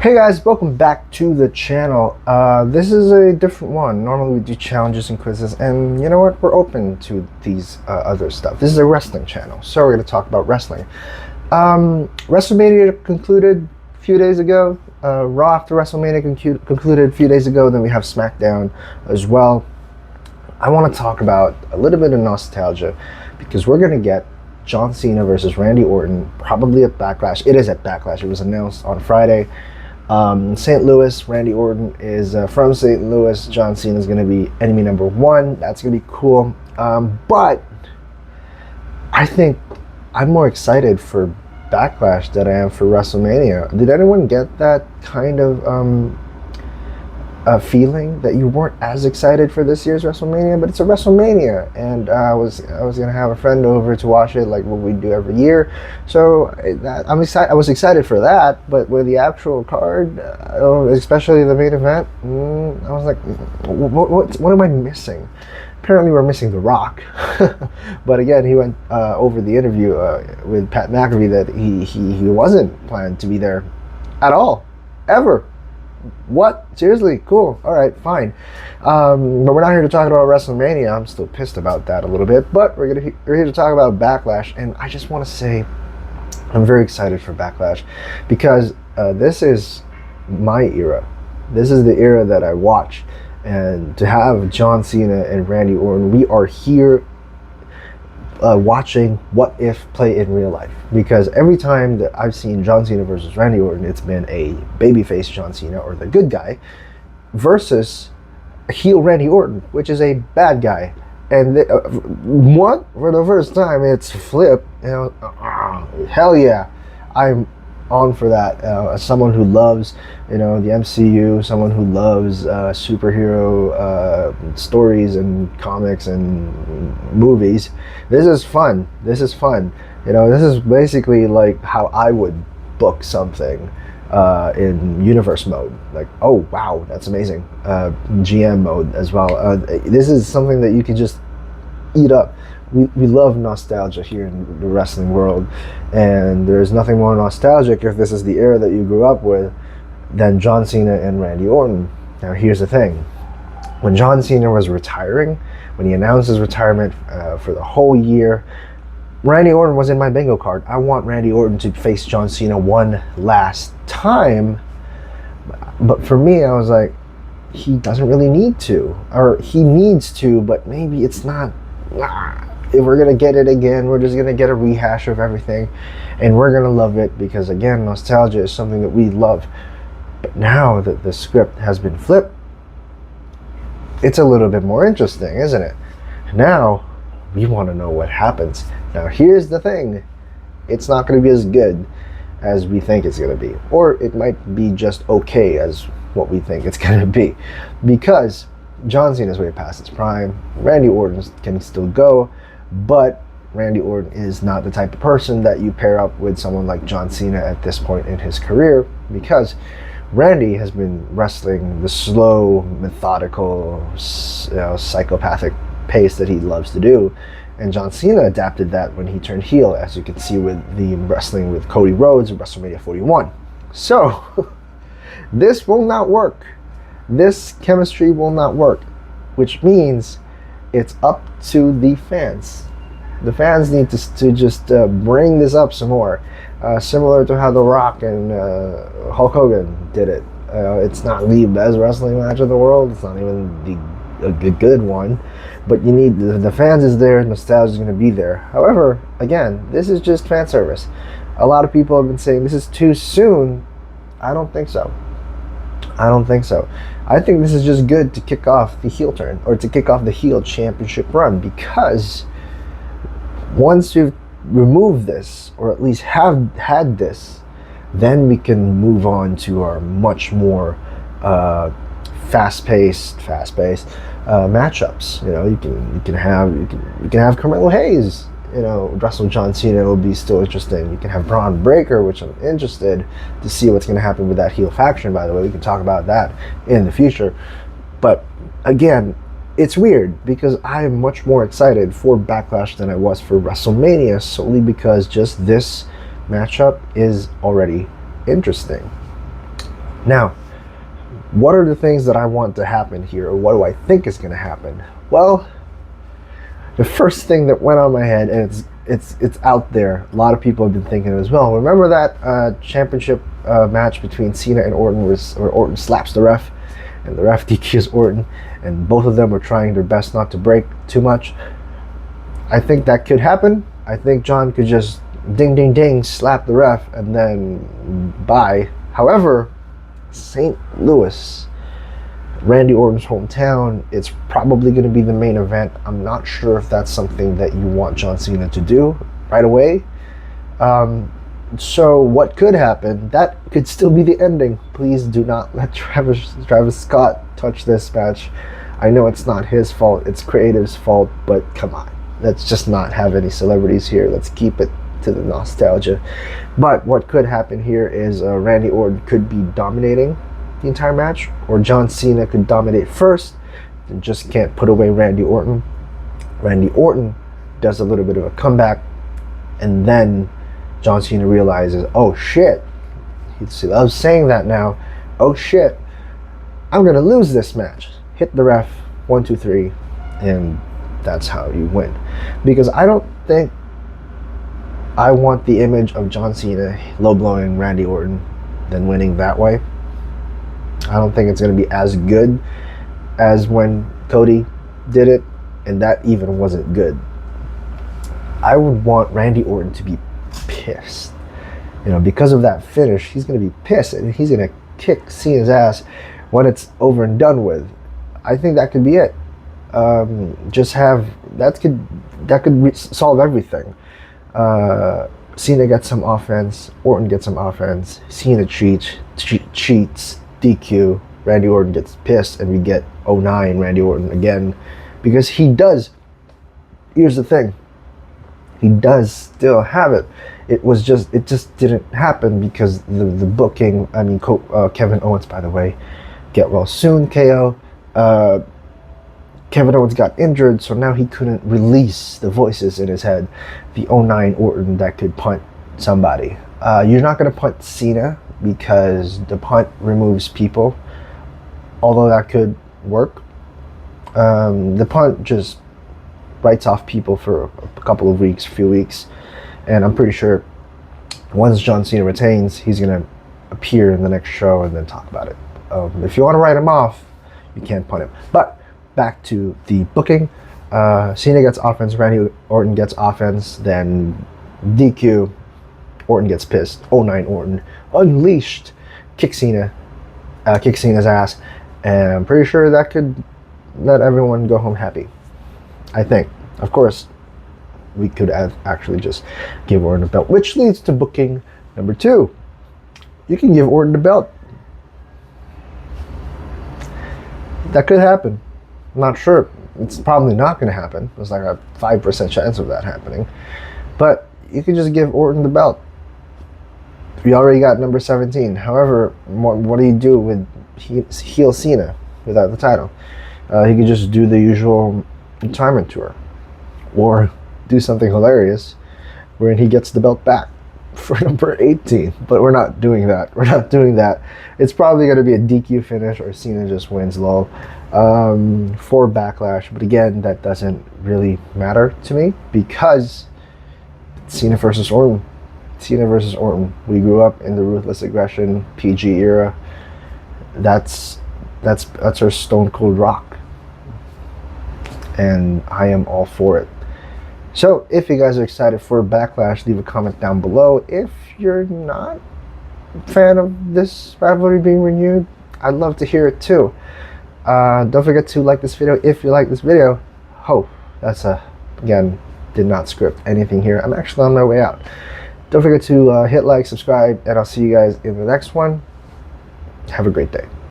Hey guys, welcome back to the channel. This is a different one. Normally we do challenges and quizzes, and you know what? We're open to these other stuff. This is a wrestling channel, so we're going to talk about wrestling. WrestleMania concluded a few days ago. Raw after WrestleMania concluded a few days ago. Then we have SmackDown as well. I want to talk about a little bit of nostalgia because we're going to get John Cena versus Randy Orton, probably at Backlash. It is at Backlash. It was announced on Friday. St. Louis, Randy Orton is from St. Louis. John Cena is going to be enemy number one. That's going to be cool. But I think I'm more excited for Backlash than I am for WrestleMania. Did anyone get that kind of feeling that you weren't as excited for this year's WrestleMania? But it's a WrestleMania, and I was gonna have a friend over to watch it, like what we do every year. So I'm excited. I was excited for that, but with the actual card, especially the main event, I was like, what am I missing? Apparently, we're missing The Rock. But again, he went over the interview with Pat McAfee that he wasn't planning to be there at all, ever. What? Seriously? Cool. All right, fine. But we're not here to talk about WrestleMania. I'm still pissed about that a little bit. But we're here to talk about Backlash. And I just want to say I'm very excited for Backlash because this is my era. This is the era that I watch. And to have John Cena and Randy Orton, we are here watching What If play in real life, because every time that I've seen John Cena versus Randy Orton, it's been a babyface John Cena, or the good guy, versus a heel Randy Orton, which is a bad guy. And for the first time, it's flip. Hell yeah, I'm on for that. As someone who loves, the MCU, someone who loves superhero stories and comics and movies, this is fun. This is fun. This is basically like how I would book something in universe mode. Like, oh wow, that's amazing. GM mode as well. This is something that you can just eat up. We love nostalgia here in the wrestling world, and there's nothing more nostalgic, if this is the era that you grew up with, than John Cena and Randy Orton. Now here's the thing. When John Cena was retiring, when he announced his retirement for the whole year, Randy Orton was in my bingo card. I want Randy Orton to face John Cena one last time. But for me, I was like, he doesn't really need to. Or he needs to, but maybe it's not. If we're going to get it again, we're just going to get a rehash of everything. And we're going to love it because, again, nostalgia is something that we love. But now that the script has been flipped, it's a little bit more interesting, isn't it? Now, we want to know what happens. Now, here's the thing. It's not going to be as good as we think it's going to be. Or it might be just okay as what we think it's going to be. Because John Cena's way past his prime. Randy Orton can still go. But Randy Orton is not the type of person that you pair up with someone like John Cena at this point in his career, because Randy has been wrestling the slow, methodical, psychopathic pace that he loves to do. And John Cena adapted that when he turned heel, as you can see with the wrestling with Cody Rhodes in WrestleMania 41. So, this will not work. This chemistry will not work, which means it's up to the fans. The fans need to just bring this up some more, similar to how The Rock and Hulk Hogan did it. It's not the best wrestling match of the world. It's not even a good one, but you need the fans is there. Nostalgia is going to be there. However, again, this is just fan service. A lot of people have been saying this is too soon. I don't think so. I don't think so. I think this is just good to kick off the heel turn, or to kick off the heel championship run, because once you've removed this, or at least have had this, then we can move on to our much more fast-paced matchups. You can have Carmelo Hayes, wrestle John Cena. It'll be still interesting. You can have Braun Breaker, which I'm interested to see what's going to happen with that heel faction. By the way, we can talk about that in the future. But again, it's weird because I'm much more excited for Backlash than I was for WrestleMania, solely because just this matchup is already interesting. Now, what are the things that I want to happen here, or what do I think is going to happen? Well, the first thing that went on my head, and it's out there. A lot of people have been thinking it as well. Remember that championship match between Cena and Orton, where Orton slaps the ref, and the ref DQs Orton, and both of them were trying their best not to break too much. I think that could happen. I think John could just ding, ding, ding, slap the ref, and then bye. However, St. Louis, Randy Orton's hometown, it's probably going to be the main event. I'm not sure if that's something that you want John Cena to do right away. So what could happen, that could still be the ending. Please do not let Travis Scott touch this match. I know it's not his fault, it's creative's fault, but come on. Let's just not have any celebrities here. Let's keep it to the nostalgia. But what could happen here is Randy Orton could be dominating the entire match, or John Cena could dominate first and just can't put away Randy Orton. Randy Orton does a little bit of a comeback, and then John Cena realizes, oh shit, he loves saying that now, oh shit, I'm gonna lose this match. Hit the ref, 1, 2, 3, and that's how you win. Because I don't think I want the image of John Cena low-blowing Randy Orton than winning that way. I don't think it's going to be as good as when Cody did it, and that even wasn't good. I would want Randy Orton to be pissed. You know, because of that finish, he's going to be pissed, and he's going to kick Cena's ass when it's over and done with. I think that could be it. Just have that could solve everything. Cena gets some offense, Orton gets some offense, Cena cheats, DQ, Randy Orton gets pissed, and we get 09 Randy Orton again, because he does. Here's the thing, he does still have it. It just didn't happen because the booking. I mean, Kevin Owens, by the way, get well soon, KO. Kevin Owens got injured, so now he couldn't release the voices in his head. The 09 Orton that could punt somebody. You're not going to punt Cena because the punt removes people, although that could work. The punt just writes off people for a couple of weeks, few weeks, and I'm pretty sure once John Cena retains, he's going to appear in the next show and then talk about it. If you want to write him off, you can't punt him. But back to the booking. Cena gets offense, Randy Orton gets offense, then DQ, Orton gets pissed, 09 Orton, unleashed, kick Cena's ass, and I'm pretty sure that could let everyone go home happy. I think. Of course, we could actually just give Orton a belt, which leads to booking number 2. You can give Orton the belt. That could happen. I'm not sure. It's probably not going to happen. There's like a 5% chance of that happening. But you could just give Orton the belt. We already got number 17. However, what do you do with heel Cena without the title? He could just do the usual retirement tour. Or do something hilarious wherein he gets the belt back for number 18. But we're not doing that. We're not doing that. It's probably going to be a DQ finish or Cena just wins lol for Backlash. But again, that doesn't really matter to me because Cena versus Orton. Cena versus Orton. We grew up in the ruthless aggression PG era. That's our Stone Cold Rock, and I am all for it. So if you guys are excited for Backlash, leave a comment down below. If you're not a fan of this rivalry being renewed, I'd love to hear it too. Don't forget to like this video if you like this video. Again, did not script anything here. I'm actually on my way out. Don't forget to hit like, subscribe, and I'll see you guys in the next one. Have a great day.